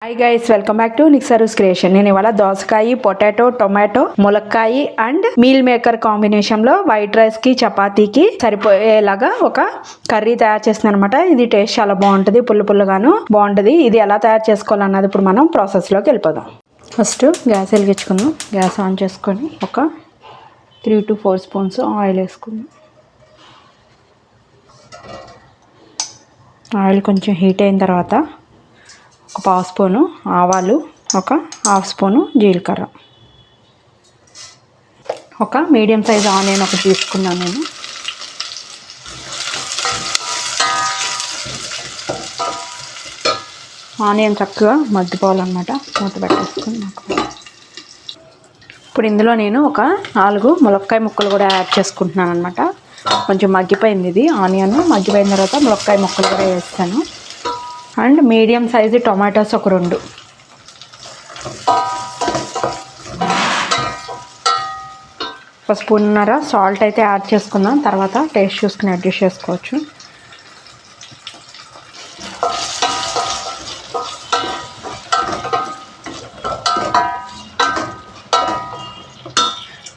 Hi guys, welcome back to నిక్సరూస్ creation. నేను ఇవాళ దోసకాయ, పొటాటో, టొమాటో, ములక్కాయ అండ్ మీల్ మేకర్ కాంబినేషన్ లో వైట్ రైస్ కి చపాతీకి సరిపోయేలాగా ఒక కర్రీ తయారు చేస్తున్నాను అనమాట. ఇది టేస్ట్ చాలా బాగుంటుంది, పుల్లగాను బాగుంటుంది. ఇది ఎలా తయారు చేసుకోవాలన్నది ఇప్పుడు మనం ప్రాసెస్ లోకి వెళ్ళిపోదాం. ఫస్ట్ గ్యాస్ వెలిగించుకుందాం. గ్యాస్ ఆన్ చేసుకొని ఒక 3 to 4 స్పూన్స్ ఆయిల్ వేసుకుందాం. ఆయిల్ కొంచెం హీట్ అయిన తర్వాత ఒక 1/2 స్పూను ఆవాలు, ఒక 1/2 స్పూను జీలకర్ర, ఒక మీడియం సైజ్ ఆనియన్ ఒకటి తీసుకున్నాను నేను. ఆనియన్ చక్కగా మగ్గిపోవాలన్నమాట. మూత పెట్టేసుకున్నాం. ఇప్పుడు ఇందులో నేను ఒక 4 ములక్కాయ ముక్కలు కూడా యాడ్ చేసుకుంటున్నాను అనమాట. కొంచెం మగ్గిపోయింది ఇది. ఆనియన్ మగ్గిపోయిన తర్వాత ములక్కాయ ముక్కలు కూడా వేస్తాను. అండ్ మీడియం సైజు టొమాటోస్ ఒక 2, ఒక స్పూన్నర సాల్ట్ అయితే యాడ్ చేసుకుందాం. తర్వాత టేస్ట్ చూసుకుని అడ్జస్ట్ చేసుకోవచ్చు.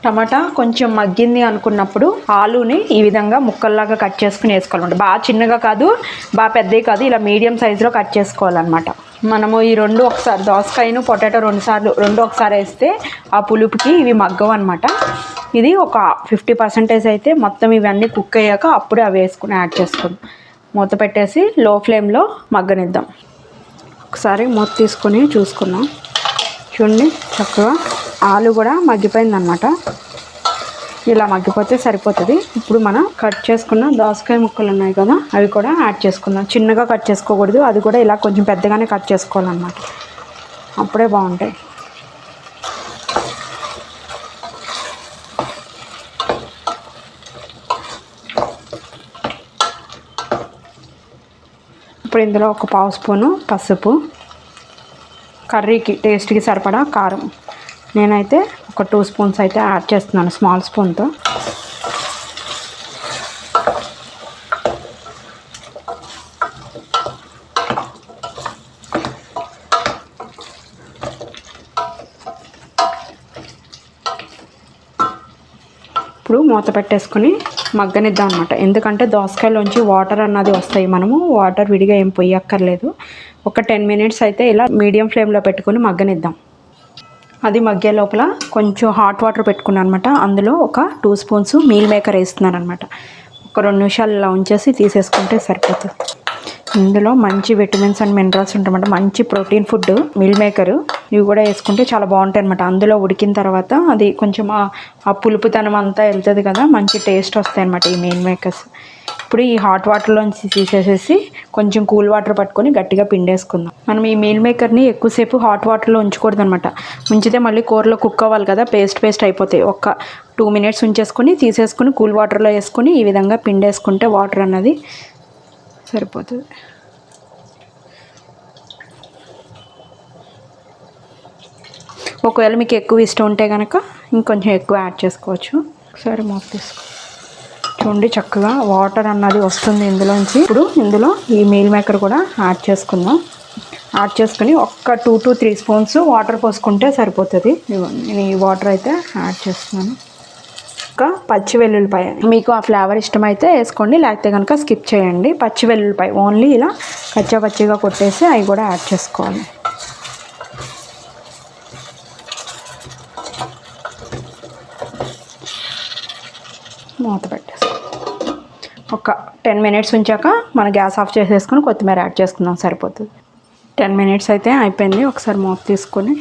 టమాటా కొంచెం మగ్గింది అనుకున్నప్పుడు ఆలూని ఈ విధంగా ముక్కల్లాగా కట్ చేసుకుని వేసుకోవాలన్నమాట. బాగా చిన్నగా కాదు, బాగా పెద్దవి కాదు, ఇలా మీడియం సైజులో కట్ చేసుకోవాలన్నమాట. మనము ఈ రెండు ఒకసారి దోసకాయను పొటాటో రెండు ఒకసారి వేస్తే ఆ పులుపుకి ఇవి మగ్గవు అనమాట. ఇది ఒక 50% అయితే మొత్తం ఇవన్నీ కుక్ అయ్యాక అప్పుడే అవి వేసుకుని యాడ్ చేసుకుందాం. మూత పెట్టేసి లో ఫ్లేమ్లో మగ్గనిద్దాం. ఒకసారి మూత తీసుకొని చూసుకుందాం. చూడండి, చక్కగా ఆలు కూడా మగ్గిపోయిందనమాట. ఇలా మగ్గిపోతే సరిపోతుంది. ఇప్పుడు మనం కట్ చేసుకున్న దోసకాయ ముక్కలు ఉన్నాయి కదా, అవి కూడా యాడ్ చేసుకుందాం. చిన్నగా కట్ చేసుకోకూడదు, అది కూడా ఇలా కొంచెం పెద్దగానే కట్ చేసుకోవాలన్నమాట. అప్పుడే బాగుంటాయి. ఇప్పుడు ఇందులో ఒక 1/2 స్పూను పసుపు, కర్రీకి టేస్ట్కి సరిపడా కారం, నేనైతే ఒక 2 స్పూన్స్ అయితే యాడ్ చేస్తున్నాను స్మాల్ స్పూన్తో. ఇప్పుడు మూత పెట్టేసుకొని మగ్గనిద్దాం అనమాట. ఎందుకంటే దోసకాయలోంచి వాటర్ అన్నది వస్తాయి. మనము వాటర్ విడిగా ఏం పొయ్యక్కర్లేదు. ఒక 10 మినిట్స్ అయితే ఇలా మీడియం ఫ్లేమ్లో పెట్టుకొని మగ్గనిద్దాం. అది మగ్గే లోపల కొంచెం హాట్ వాటర్ పెట్టుకున్నాను అనమాట. అందులో ఒక 2 స్పూన్స్ మీల్ మేకర్ వేస్తున్నాను అనమాట. ఒక 2 నిమిషాలు ఇలా ఉంచేసి తీసేసుకుంటే సరిపోతుంది. ఇందులో మంచి విటమిన్స్ అండ్ మినరల్స్ ఉంటాయన్నమాట. మంచి ప్రోటీన్ ఫుడ్ మీల్ మేకరు. ఇవి కూడా వేసుకుంటే చాలా బాగుంటాయి అనమాట. అందులో ఉడికిన తర్వాత అది కొంచెం ఆ పులుపుతనం అంతా వెళ్తుంది కదా, మంచి టేస్ట్ వస్తాయి అనమాట ఈ మీల్ మేకర్స్. ఇప్పుడు ఈ హాట్ వాటర్లోంచి తీసేసేసి కొంచెం కూల్ వాటర్ పట్టుకొని గట్టిగా పిండేసుకుందాం. మనం ఈ మీల్ మేకర్ని ఎక్కువసేపు హాట్ వాటర్లో ఉంచకూడదు అనమాట. ఉంచితే మళ్ళీ కూరలో కుక్ అవ్వాలి కదా, పేస్ట్ అయిపోతాయి. ఒక 2 మినిట్స్ ఉంచేసుకొని తీసేసుకుని కూల్ వాటర్లో వేసుకొని ఈ విధంగా పిండేసుకుంటే వాటర్ అన్నది సరిపోతుంది. ఒకవేళ మీకు ఎక్కువ ఇష్టం ఉంటే కనుక ఇంకొంచెం ఎక్కువ యాడ్ చేసుకోవచ్చు. ఒకసారి మూత తీసుకో. చూడండి, చక్కగా వాటర్ అన్నది వస్తుంది ఇందులోంచి. ఇప్పుడు ఇందులో ఈ మీల్ మేకర్ కూడా యాడ్ చేసుకుందాం. యాడ్ చేసుకుని ఒక 2 to 3 స్పూన్స్ వాటర్ పోసుకుంటే సరిపోతుంది. నేను ఈ వాటర్ అయితే యాడ్ చేస్తున్నాను. ఒక పచ్చి వెల్లుల్లిపాయ, మీకు ఆ ఫ్లేవర్ ఇష్టమైతే వేసుకోండి, లేకపోతే కనుక స్కిప్ చేయండి. పచ్చి వెల్లుల్లిపాయ ఓన్లీ ఇలా పచ్చిగా కొట్టేసి అవి కూడా యాడ్ చేసుకోవాలి. మూత పెట్టేసుకో. ఒక 10 మినిట్స్ ఉంచాక మన గ్యాస్ ఆఫ్ చేసేసుకొని కొత్తిమీర యాడ్ చేసుకుందాం, సరిపోతుంది. 10 మినిట్స్ అయితే అయిపోయింది. ఒకసారి మూత తీసుకొని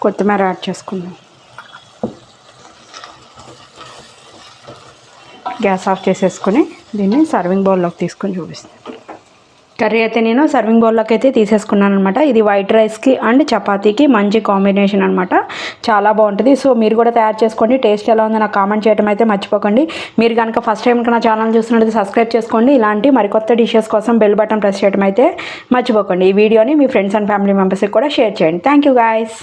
కొత్తిమీర యాడ్ చేసుకుందాం. గ్యాస్ ఆఫ్ చేసేసుకొని దీన్ని సర్వింగ్ బౌల్లోకి తీసుకొని చూపిస్తాను. కర్రీ అయితే నేను సర్వింగ్ బౌల్లోకి అయితే తీసేసుకున్నాను అనమాట. ఇది వైట్ రైస్కి అండ్ చపాతీకి మంచి కాంబినేషన్ అనమాట. చాలా బాగుంటుంది. సో మీరు కూడా తయారు చేసుకోండి. టేస్ట్ ఎలా ఉందో నాకు కామెంట్ చేయడం అయితే మర్చిపోకండి. మీరు కనుక ఫస్ట్ టైం నా ఛానల్ చూస్తున్నట్టు సబ్స్క్రైబ్ చేసుకోండి. ఇలాంటి మరికొత్త డిషెస్ కోసం బెల్ బటన్ ప్రెస్ చేయడం అయితే మర్చిపోకండి. ఈ వీడియోని మీ ఫ్రెండ్స్ అండ్ ఫ్యామిలీ మెంబర్స్కి కూడా షేర్ చేయండి. Thank you guys.